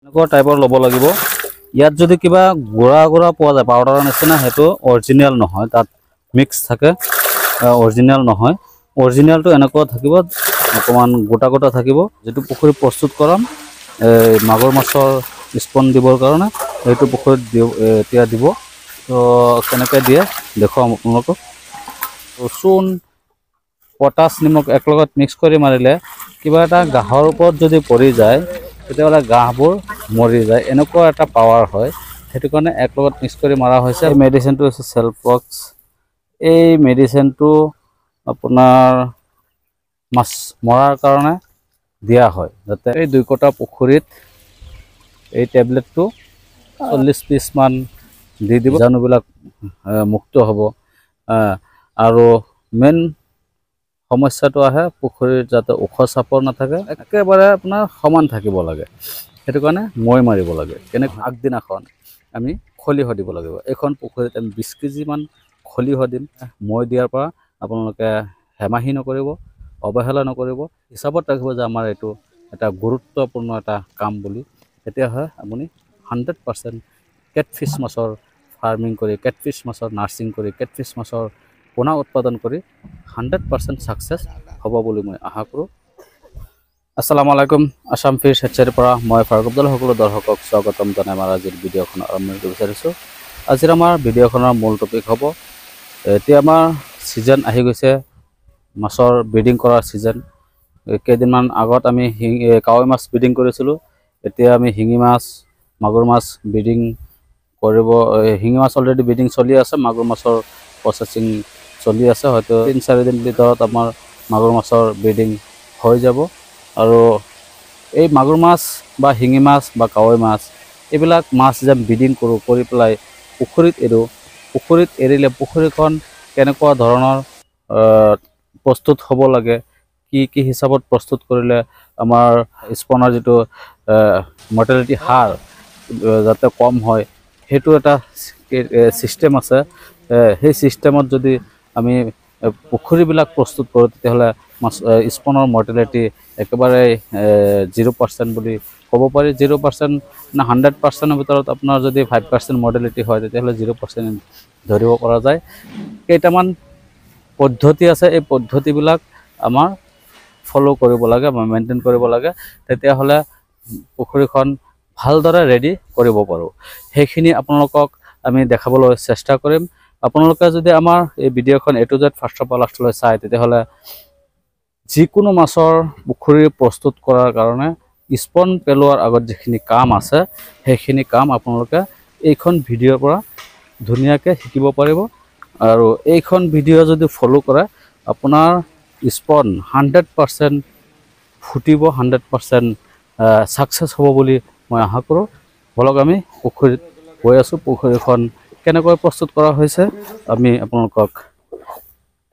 এনেকুৱা টাইপৰ ল'ব লাগিব। ইয়াত যদি কিবা গুড়া গুড়া পোৱা যায় পাউডাৰৰ নিচিনা, সেইটো অৰিজিনেল নহয়, তাত মিক্স থাকে, অৰিজিনেল নহয়। অৰিজিনেলটো এনেকুৱা থাকিব, অকণমান গোটা গোটা থাকিব। যিটো পুখুৰী প্ৰস্তুত কৰাম মাগুৰ মাছৰ স্পন দিবৰ কাৰণে, সেইটো পুখুৰীত এতিয়া দিব। তো কেনেকৈ দিয়ে দেখুৱাম আপোনালোকক। চূণ, পটাছ, নিমখ একেলগত মিক্স কৰি মাৰিলে কিবা এটা ঘাঁহৰ ওপৰত যদি পৰি যায় তেতিয়াহ'লে ঘাঁহবোৰ মৰি যায়, এনেকুৱা এটা পাৱাৰ হয়। সেইটো কাৰণে একেলগত মিক্স কৰি মৰা হৈছে। এই মেডিচিনটো হৈছে চেলপক্স। এই মেডিচিনটো আপোনাৰ মাছ মৰাৰ কাৰণে দিয়া হয়, যাতে এই 2 কটা পুখুৰীত এই টেবলেটটো 40 পিচমান দি দিব, বীজাণুবিলাক মুক্ত হ'ব। আৰু মেইন সমস্যাটো আহে পুখুৰীত যাতে ওখ চাপৰ নাথাকে, একেবাৰে আপোনাৰ সমান থাকিব লাগে। সেইটো কাৰণে মৈ মাৰিব লাগে। আগদিনাখন আমি খলিহ দিব লাগিব। এইখন পুখুৰীত আমি 20 কেজিমান খলিহ দিম। মৈ দিয়াৰ পৰা আপোনালোকে হেমাহি নকৰিব, অৱহেলা নকৰিব, হিচাপত ৰাখিব যে আমাৰ এইটো এটা গুৰুত্বপূৰ্ণ এটা কাম বুলি। তেতিয়াহে আপুনি 100% কেটফিছ মাছৰ ফাৰ্মিং কৰি, কেটফিছ মাছৰ নাৰ্ছিং কৰি, কেটফিছ মাছৰ পোনা উৎপাদন কৰি 100% ছাকচেছ হ'ব বুলি মই আশা কৰোঁ। আসসালামু আলাইকুম, আসাম ফিছ হেটচাৰীৰ পৰা মই ফাৰুক আব্দুল সকলো দৰ্শকক স্বাগতম জনাই আমাৰ আজিৰ ভিডিঅ'খন আৰম্ভ কৰিব বিচাৰিছোঁ। আজিৰ আমাৰ ভিডিঅ'খনৰ মূল টপিক হ'ব, এতিয়া আমাৰ ছিজন আহি গৈছে, মাছৰ ব্ৰিডিং কৰাৰ ছিজন। কেইদিনমান আগত আমি কাৱৈ মাছ ব্ৰিডিং কৰিছিলোঁ। এতিয়া আমি শিঙি মাছ, মাগুৰ মাছ ব্ৰিডিং কৰিব। শিঙি মাছ অলৰেডি ব্ৰিডিং চলি আছে, মাগুৰ মাছৰ প্ৰচেছিং চলি আছে। হয়তো 3-4 দিন ভিতৰত আমাৰ মাগুৰ মাছৰ ব্ৰিডিং হৈ যাব। আৰু এই মাগুৰ মাছ বা শিঙি মাছ বা কাৱৈ মাছ, এইবিলাক মাছ যে ব্ৰিডিং কৰোঁ, কৰি পেলাই পুখুৰীত এৰোঁ, পুখুৰীত এৰিলে পুখুৰীখন কেনেকুৱা ধৰণৰ প্ৰস্তুত হ'ব লাগে, কি হিচাপত প্ৰস্তুত কৰিলে আমাৰ স্পনৰ যিটো মৰ্টেলিটি হাৰ যাতে কম হয়, সেইটো এটা ছিষ্টেম আছে। সেই ছিষ্টেমত যদি আমি পুখুৰীবিলাক প্ৰস্তুত কৰোঁ, তেতিয়াহ'লে মাছ স্পনৰ মৰ্টেলিটি একেবাৰে 0% বুলি ক'ব পাৰি। 0% না 100%ৰ ভিতৰত আপোনাৰ যদি 5% মৰ্টেলিটি হয়, তেতিয়াহ'লে 0% ধৰিব পৰা যায়। কেইটামান পদ্ধতি আছে, এই পদ্ধতিবিলাক আমাৰ ফ'ল' কৰিব লাগে বা মেইনটেইন কৰিব লাগে, তেতিয়াহ'লে পুখুৰীখন ভালদৰে ৰেডি কৰিব পাৰোঁ। সেইখিনি আপোনালোকক আমি দেখাবলৈ চেষ্টা কৰিম। আপোনালোকে যদি আমাৰ এই ভিডিঅ'খন A to Z ফাৰ্ষ্টৰ পৰা লাষ্টলৈ চায়, তেতিয়াহ'লে যিকোনো মাছৰ পুখুৰী প্ৰস্তুত কৰাৰ কাৰণে স্পন পেলোৱাৰ আগত যিখিনি কাম আছে, সেইখিনি কাম আপোনালোকে এইখন ভিডিঅ'ৰ পৰা ধুনীয়াকৈ শিকিব পাৰিব। আৰু এইখন ভিডিঅ' যদি ফ'ল' কৰে, আপোনাৰ স্পন 100% ফুটিব, 100% ছাকচেছ হ'ব বুলি মই আশা কৰোঁ। বলক আমি পুখুৰীত গৈ আছোঁ। পুখুৰীখন কেনেকৈ প্ৰস্তুত কৰা হৈছে আমি আপোনালোকক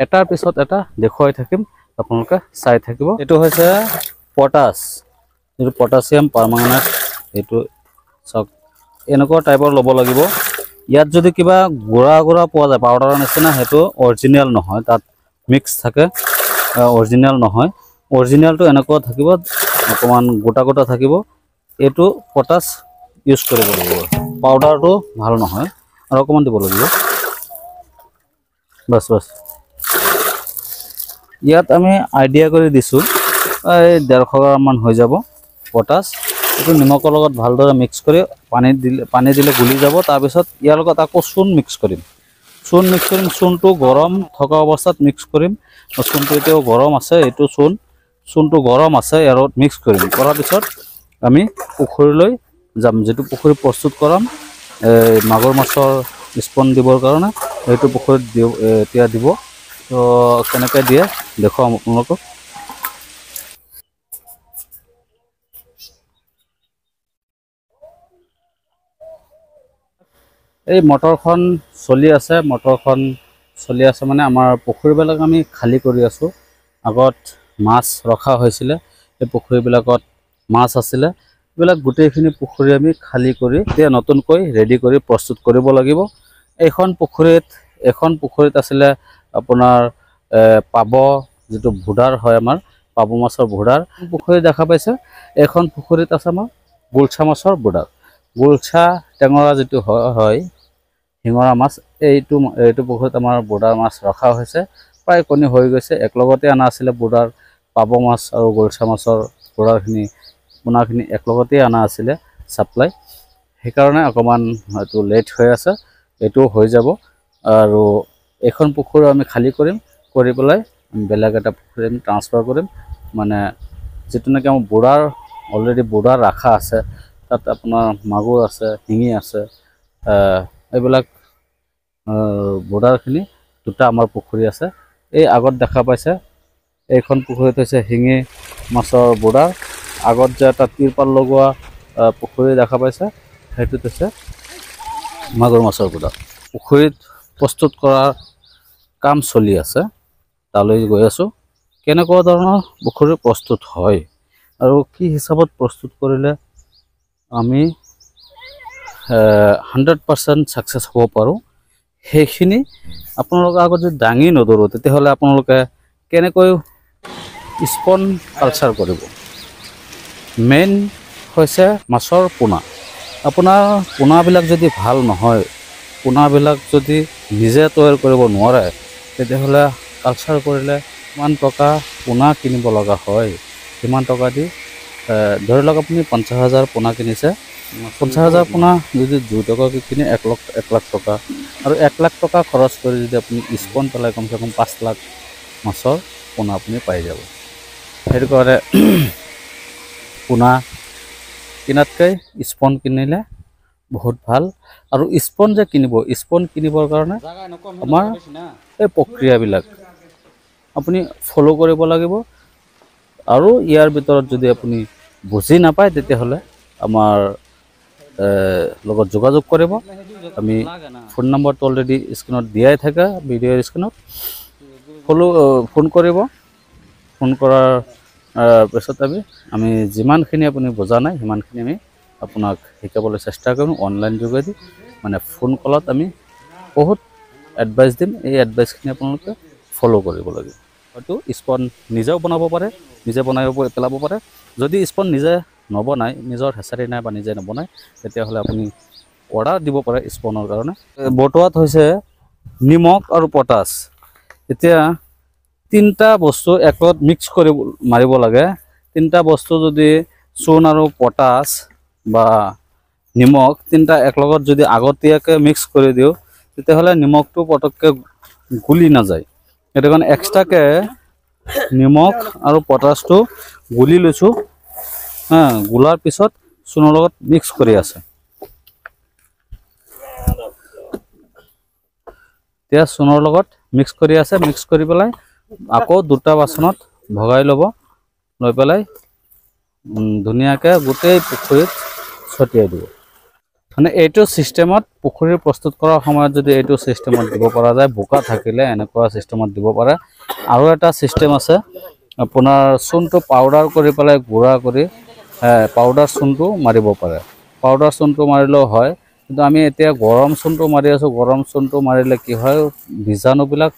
এটাৰ পিছত এটা দেখুৱাই থাকিম, আপোনালোকে চাই থাকিব। এইটো হৈছে পটাছ, যিটো পটাছিয়াম পাৰমাংগানেট। এইটো চাওক, এনেকুৱা টাইপৰ ল'ব লাগিব। ইয়াত যদি কিবা গুড়া গুড়া পোৱা যায় পাউডাৰৰ নিচিনা, সেইটো অৰিজিনেল নহয়, তাত মিক্স থাকে, অৰিজিনেল নহয়। অৰিজিনেলটো এনেকুৱা থাকিব, অকণমান গোটা গোটা থাকিব। এইটো পটাছ ইউজ কৰিব লাগিব, পাউডাৰটো ভাল নহয়। আৰু অকণমান দিব লাগিব, বাছ। ইয়াত আমি আইডিয়া কৰি দিছোঁ, এই 150 গ্ৰামমান হৈ যাব পটাছ। এইটো নিমখৰ লগত ভালদৰে মিক্স কৰি পানী দিলে গুলি যাব। তাৰপিছত ইয়াৰ লগত আকৌ চূণ মিক্স কৰিম। চূণটো গৰম থকা অৱস্থাত মিক্স কৰিম। চূণটো এতিয়াও গৰম আছে, এইটো চূণটো গৰম আছে, ইয়াৰ লগত মিক্স কৰিম। কৰাৰ পিছত আমি পুখুৰীলৈ যাম, যিটো পুখুৰী প্ৰস্তুত কৰাম মাগুৰ মাছৰ স্পন দিবৰ কাৰণে, সেইটো পুখুৰীত এতিয়া দিব। তো কেনেকৈ দিয়ে দেখুৱাম আপোনালোকক। এই মটৰখন চলি আছে, মানে আমাৰ পুখুৰীবিলাক আমি খালী কৰি আছোঁ। আগত মাছ ৰখা হৈছিলে, এই পুখুৰীবিলাকত মাছ আছিলে, এইবিলাক গোটেইখিনি পুখুৰী আমি খালী কৰি এতিয়া নতুনকৈ ৰেডি কৰি প্ৰস্তুত কৰিব লাগিব। এইখন পুখুৰীত আছিলে আপোনাৰ পাব, যিটো ভোডাৰ হয় আমাৰ পাব মাছৰ ভোডাৰ পুখুৰী দেখা পাইছে। এইখন পুখুৰীত আছে আমাৰ গুলছা মাছৰ বৰ্ডাৰ। গুলছা টেঙৰা যিটো হয় শিঙৰা মাছ, এইটো পুখুৰীত আমাৰ বৰ্ডাৰ মাছ ৰখা হৈছে। প্ৰায় কণী হৈ গৈছে। একলগতে অনা আছিলে বৰ্ডাৰ পাব মাছ আৰু গুলছা মাছৰ বৰ্ডাৰখিনি পোনাখিনি একলগতেই অনা আছিলে ছাপ্লাই। সেইকাৰণে অকণমান হয়তো লেট হৈ আছে। এইটোও হৈ যাব। আৰু এইখন পুখুৰী আমি খালী কৰিম, কৰি পেলাই বেলেগ এটা পুখুৰী আমি ট্ৰান্সফাৰ কৰিম। মানে যিটো নেকি আমাৰ বৰ্ডাৰ অলৰেডি বৰ্ডাৰ ৰখা আছে, তাত আপোনাৰ মাগুৰ আছে, শিঙি আছে, এইবিলাক বৰ্ডাৰখিনি দুটা আমাৰ পুখুৰী আছে। এই আগত দেখা পাইছে এইখন পুখুৰীত হৈছে শিঙি মাছৰ বৰ্ডাৰ। আগত যে এটা তিৰপাল লগোৱা পুখুৰী দেখা পাইছে, সেইটোত হৈছে মাগুৰ মাছৰ বৰ্ডাৰ। পুখুৰীত প্ৰস্তুত কৰাৰ কাম চলি আছে, তালৈ গৈ আছোঁ। কেনেকুৱা ধৰণৰ পুখুৰী প্ৰস্তুত হয় আৰু কি হিচাপত প্ৰস্তুত কৰিলে আমি 100% ছাকচেছ হ'ব পাৰোঁ, সেইখিনি আপোনালোকে আগত যদি দাঙি নধৰোঁ, তেতিয়াহ'লে আপোনালোকে কেনেকৈ স্পন কালচাৰ কৰিব। মেইন হৈছে মাছৰ পোনা। আপোনাৰ পোনাবিলাক যদি ভাল নহয়, পোনাবিলাক যদি নিজে তৈয়াৰ কৰিব নোৱাৰে, তেতিয়াহ'লে কালচাৰ কৰিলে কিমান টকা পোনা কিনিব লগা হয়। কিমান টকা দি ধৰি লওক আপুনি 50,000 পোনা কিনিছে, 50,000 পোনা যদি 2 টকাকৈ কিনে 1 লাখ টকা, আৰু 1 লাখ টকা খৰচ কৰি যদি আপুনি স্পন পেলাই কমচে কম 5 লাখ মাছৰ পোনা আপুনি পাই যাব। সেইটো কাৰণে পোনা কিনাতকৈ স্পন কিনিলে বহুত ভাল। আৰু স্পন যে কিনিব, স্পন কিনিবৰ কাৰণে আমাৰ এই প্ৰক্ৰিয়াবিলাক আপুনি ফ'ল' কৰিব লাগিব। আৰু ইয়াৰ ভিতৰত যদি আপুনি বুজি নাপায়, তেতিয়াহ'লে আমাৰ লগত যোগাযোগ কৰিব। আমি ফোন নম্বৰটো অলৰেডি স্ক্ৰীণত দিয়াই থাকে, ভিডিঅ'ৰ স্ক্ৰীণত। ফোন কৰিব। ফোন কৰাৰ পিছত আমি যিমানখিনি আপুনি বুজা নাই, সিমানখিনি আমি আপোনাক শিকাবলৈ চেষ্টা কৰিম অনলাইন যোগেদি। মানে ফোন কলত আমি বহুত এডভাইচ দিম, এই এডভাইচখিনি আপোনালোকে ফ'ল' কৰিব লাগিব। হয়তো স্পন নিজেও বনাব পাৰে, নিজে বনাই পেলাব পাৰে। যদি স্পন নিজে নবনায়, নিজৰ হেচাৰি নাই বা নিজে নবনায়, তেতিয়াহ'লে আপুনি অৰ্ডাৰ দিব পাৰে স্পনৰ কাৰণে। বটুৱাত হৈছে নিমখ আৰু পটাছ। এতিয়া 3টা বস্তু একত মিক্স কৰি মাৰিব লাগে। 3টা বস্তু যদি চূণ আৰু পটাছ বা নিমখ 3টা একলগত যদি আগতীয়াকৈ মিক্স কৰি দিওঁ, তেতিয়াহ'লে নিমখটো পটককৈ গুলি নাযায়। সেইটো কাৰণে এক্সট্ৰাকৈ নিমখ আৰু পটাছটো গুলি লৈছোঁ। গুলাৰ পিছত চূণৰ লগত মিক্স কৰি আছে। এতিয়া চূণৰ লগত মিক্স কৰি আছে। মিক্স কৰি পেলাই আকৌ 2টা বাচনত ভগাই ল'ব। লৈ পেলাই ধুনীয়াকৈ গোটেই পুখুৰীত ছটিয়াই দিব। মানে এইটো ছিষ্টেমত পুখুৰী প্ৰস্তুত কৰাৰ সময়ত যদি এইটো ছিষ্টেমত দিব পৰা যায়, বোকা থাকিলে এনেকুৱা ছিষ্টেমত দিব পাৰে। আৰু এটা ছিষ্টেম আছে, আপোনাৰ চূণটো পাউডাৰ কৰি পেলাই গুড়া কৰি পাউডাৰ চূণটো মাৰিব পাৰে। পাউডাৰ চূণটো মাৰিলেও হয়, কিন্তু আমি এতিয়া গৰম চূণটো মাৰি আছোঁ। গৰম চূণটো মাৰিলে কি হয়, বীজাণুবিলাক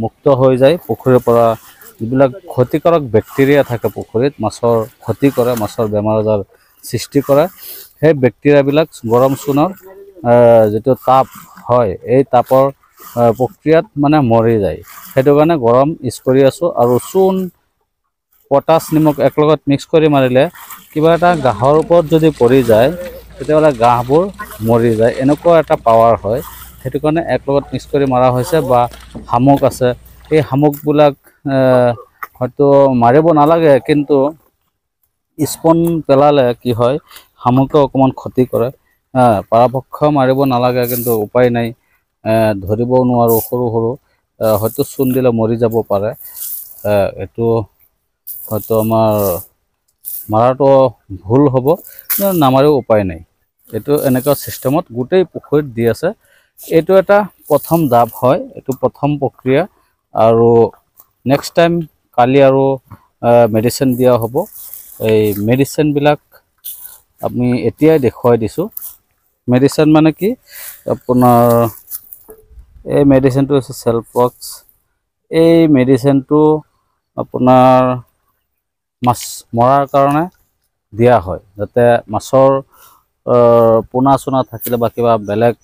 মুক্ত হৈ যায় পুখুৰীৰ পৰা। যিবিলাক ক্ষতিকাৰক বেক্টেৰিয়া থাকে পুখুৰীত, মাছৰ ক্ষতি কৰে, মাছৰ বেমাৰ আজাৰ সৃষ্টি কৰে, সেই বেক্টেৰিয়াবিলাক গৰম চূণৰ যিটো তাপ হয়, এই তাপৰ প্ৰক্ৰিয়াত মানে মৰি যায়। সেইটো কাৰণে গৰম ইউজ কৰি আছোঁ। আৰু চূণ পটাছ নিমখ একলগত মিক্স কৰি মাৰিলে কিবা এটা ঘাঁহৰ ওপৰত যদি পৰি যায়, তেতিয়াহ'লে ঘাঁহবোৰ মৰি যায়। এনেকুৱা এটা পাৱাৰ হয়। সেইটো কাৰণে একলগত মিক্স কৰি মৰা হৈছে। বা শামুক আছে, এই শামুকবিলাক হয়তো মাৰিব নালাগে, কিন্তু স্পন পেলালে কি হয়, শামুকে অকণমান ক্ষতি কৰে। পৰাপক্ষ মাৰিব নালাগে, কিন্তু উপায় নাই, ধৰিবও নোৱাৰোঁ। সৰু সৰু হয়তো চূণ দিলে মৰি যাব পাৰে। এইটো হয়তো আমাৰ মাৰাটো ভুল হ'ব, নামাৰিও উপায় নাই। এইটো এনেকুৱা ছিষ্টেমত গোটেই পুখুৰীত দি আছে। এইটো এটা প্ৰথম জাপ হয়, এইটো প্ৰথম প্ৰক্ৰিয়া। আৰু নেক্সট টাইম কালি আৰু মেডিচিন দিয়া হ'ব। এই মেডিচিনবিলাক আমি এতিয়াই দেখুৱাই দিছোঁ। মেডিচিন মানে কি, আপোনাৰ এই মেডিচিনটো হৈছে চেলপক্স। এই মেডিচিনটো আপোনাৰ মাছ মৰাৰ কাৰণে দিয়া হয়, যাতে মাছৰ পোনা চোনা থাকিলে বা কিবা বেলেগ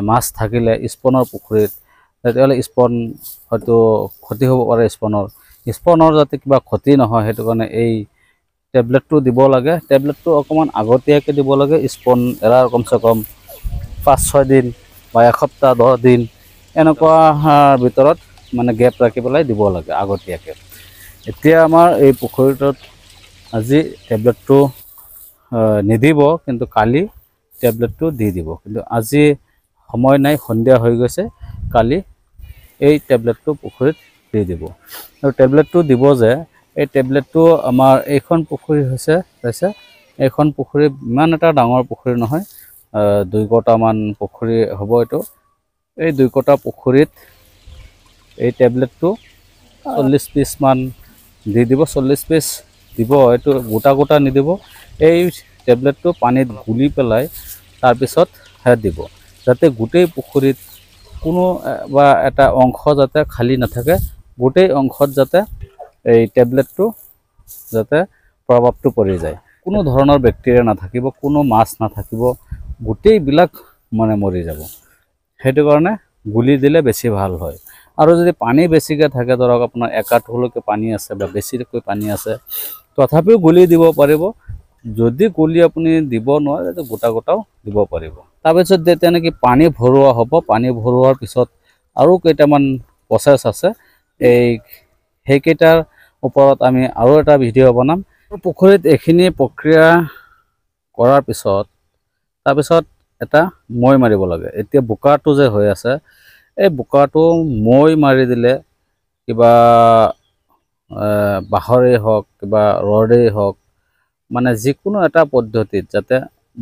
মাছ থাকিলে স্পনৰ পুখুৰীত তেতিয়াহ'লে স্পন হয়তো ক্ষতি হ'ব পাৰে, স্পনৰ যাতে কিবা ক্ষতি নহয় সেইটো কাৰণে এই টেবলেটটো দিব লাগে। টেবলেটটো অকণমান আগতীয়াকৈ দিব লাগে, স্পন এৰাৰ কমচে কম 5-6 দিন বা এসপ্তাহ 10 দিন এনেকুৱা ভিতৰত মানে গেপ ৰাখি পেলাই দিব লাগে আগতীয়াকৈ। এতিয়া আমাৰ এই পুখুৰীটোত আজি টেবলেটটো নিদিব, কিন্তু কালি টেবলেটটো দি দিব। কিন্তু আজি সময় নাই, সন্ধিয়া হৈ গৈছে, কালি এই টেবলেটটো পুখুৰীত দি দিব। আৰু টেবলেটটো দিব যে এই টেবলেটটো আমাৰ এইখন পুখুৰী হৈছে এইখন পুখুৰী ইমান এটা ডাঙৰ পুখুৰী নহয়, 2 কটামান পুখুৰী হ'ব এইটো। এই 2 কটা পুখুৰীত এই টেবলেটটো 40 পিচ মান দি দিব, 40 পিচ দিব। এইটো গোটা গোটা নিদিব, এই টেবলেটটো পানীত গুলি পেলাই তাৰপিছত দিব, যাতে গোটেই পুখুৰীত কোনো বা এটা অংশ যাতে খালী নাথাকে, গোটেই অংশত যাতে এই টেবলেটটো যাতে প্ৰভাৱটো পৰি যায়, কোনো ধৰণৰ বেক্টেৰিয়া নাথাকিব, কোনো মাছ নাথাকিব, গোটেইবিলাক মানে মৰি যাব। সেইটো কাৰণে গুলি দিলে বেছি ভাল হয়। আৰু যদি পানী বেছিকৈ থাকে, ধৰক আপোনাৰ 1 আঁঠুলৈকে পানী আছে বা বেছিকৈ পানী আছে, তথাপিও গুলি দিব পাৰিব। যদি গুলি আপুনি দিব নোৱাৰে তেতিয়া গোটা গোটাও দিব পাৰিব। তাৰপিছত যেতিয়া নেকি পানী ভৰোৱা হ'ব, পানী ভৰোৱাৰ পিছত আৰু কেইটামান প্ৰচেছ আছে, সেইকেইটাৰ ওপৰত আমি আৰু এটা ভিডিঅ' বনাম। পুখুৰীত এইখিনি প্ৰক্ৰিয়া কৰাৰ পিছত তাৰপিছত এটা মৈ মাৰিব লাগে। এতিয়া বোকাটো যে হৈ আছে, এই বোকাটো মৈ মাৰি দিলে কিবা বাঁহৰেই হওক কিবা ৰডেই হওক, মানে যিকোনো এটা পদ্ধতিত যাতে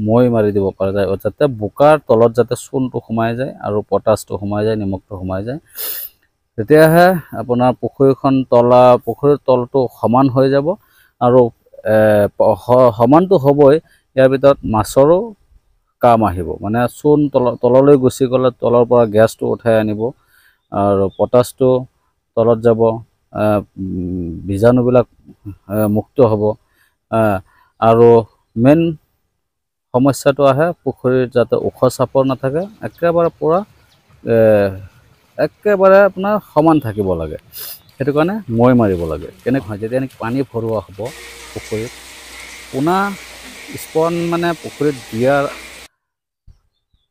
মৈ মাৰি দিব পৰা যায়, যাতে বোকাৰ তলত যাতে চূণটো সোমাই যায় আৰু পটাছটো সোমাই যায়, নিমখটো সোমাই যায়, তেতিয়াহে আপোনাৰ পুখুৰীৰ তলটো সমান হৈ যাব। আৰু সমানটো হ'বই, ইয়াৰ ভিতৰত মাছৰো কাম আহিব। মানে চূণ তললৈ গুচি গ'লে তলৰ পৰা গেছটো উঠাই আনিব আৰু পটাছটো তলত যাব, বীজাণুবিলাক মুক্ত হ'ব। আৰু মেইন সমস্যাটো আহে পুখুৰীত যাতে ওখ চাপৰ নাথাকে, একেবাৰে আপোনাৰ সমান থাকিব লাগে। সেইটো কাৰণে মৈ মাৰিব লাগে। কেনেকৈ হয়, যেতিয়া এনেকৈ পানী ভৰোৱা হ'ব পুখুৰীত, পোনা স্পন মানে পুখুৰীত দিয়াৰ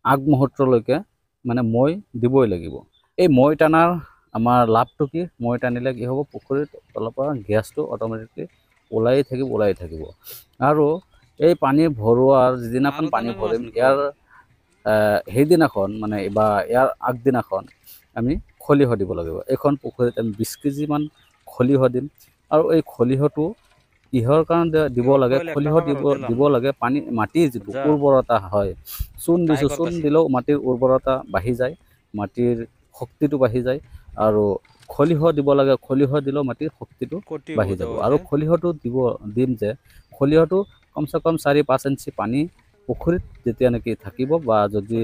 আগমুহূৰ্তলৈকে মানে মৈ দিবই লাগিব। এই মৈ টানাৰ আমাৰ লাভটো কি? মৈ টানিলে কি হ'ব, পুখুৰীত তলৰ পৰা গেছটো অট'মেটিকলি ওলাই থাকিব। আৰু এই পানী ভৰোৱাৰ যিদিনাখন পানী ভৰিম, ইয়াৰ সেইদিনাখন মানে বা ইয়াৰ আগদিনাখন আমি খলিহ দিব লাগিব। এইখন পুখুৰীত আমি 20 কেজিমান খলিহ দিম। আৰু এই খলিহটো কিহৰ কাৰণে দিব লাগে? খলিহ দিব লাগে মাটিৰ যিটো উৰ্বৰতা হয়, চূণ দিলেও মাটিৰ উৰ্বৰতা বাঢ়ি যায়, মাটিৰ শক্তিটো বাঢ়ি যায়। আৰু খলিহ দিব লাগে, খলিহ দিলেও মাটিৰ শক্তিটো বাঢ়ি যাব। আৰু খলিহটো দিম যে খলিহটো কমচে কম 4-5 ইঞ্চি পানী পুখুৰীত যেতিয়া নেকি থাকিব, বা যদি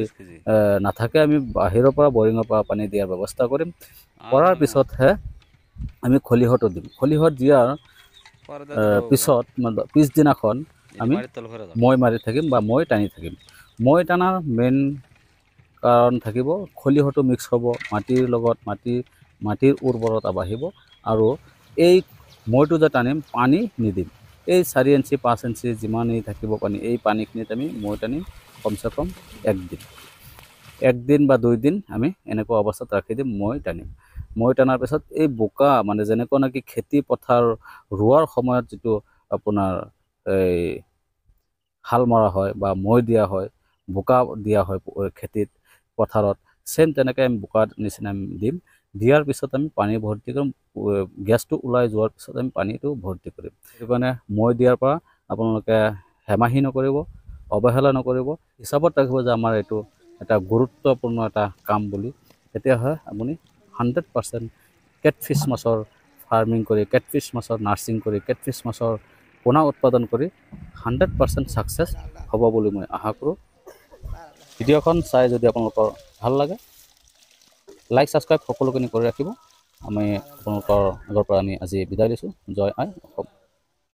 নাথাকে আমি বাহিৰৰ পৰা বৰিঙৰ পৰা পানী দিয়াৰ ব্যৱস্থা কৰিম। কৰাৰ পিছতহে আমি খলিহটো দিম। খলিহ দিয়াৰ পিছত পিছদিনাখন আমি মৈ মাৰি থাকিম বা মৈ টানি থাকিম। মৈ টানাৰ মেইন কাৰণ থাকিব, খলিহটো মিক্স হ'ব মাটিৰ লগত, মাটিৰ উৰ্বৰতা বাঢ়িব। আৰু এই মৈটো যে টানিম, পানী নিদিম। এই 4 ইঞ্চি 5 ইঞ্চি যিমানেই থাকিব পানী, এই পানীখিনিত আমি মৈ টানিম কমচে কম 1 দিন বা 2 দিন আমি এনেকুৱা অৱস্থাত ৰাখি দিম, মৈ টানিম। মৈ টানাৰ পিছত এই বোকা মানে যেনেকুৱা নেকি খেতি পথাৰ ৰোৱাৰ সময়ত যিটো আপোনাৰ এই হাল মৰা হয় বা মৈ দিয়া হয়, বোকা দিয়া হয় খেতিত পথাৰত, চেম তেনেকৈ আমি বোকাৰ নিচিনা দিম। দিয়াৰ পিছত আমি পানী ভৰ্তি কৰিম, গেছটো ওলাই যোৱাৰ পিছত আমি পানীটো ভৰ্তি কৰিম। সেইটো কাৰণে মৈ দিয়াৰ পৰা আপোনালোকে হেমাহি নকৰিব, অৱহেলা নকৰিব, হিচাপত ৰাখিব যে আমাৰ এইটো এটা গুৰুত্বপূৰ্ণ এটা কাম বুলি। তেতিয়াহে আপুনি 100% কেটফিছ মাছৰ ফাৰ্মিং কৰি, কেটফিছ মাছৰ নাৰ্ছিং কৰি, কেটফিছ মাছৰ পোনা উৎপাদন কৰি 100% ছাকচেছ হ'ব বুলি মই আশা কৰোঁ। ভিডিঅ'খন চাই যদি আপোনালোকৰ ভাল লাগে, লাইক ছাবস্ক্ৰাইব সকলোখিনি কৰি ৰাখিব। আমি আপোনালোকৰ আগৰ পৰা আমি আজি বিদায় দিছোঁ। জয় আই অসম।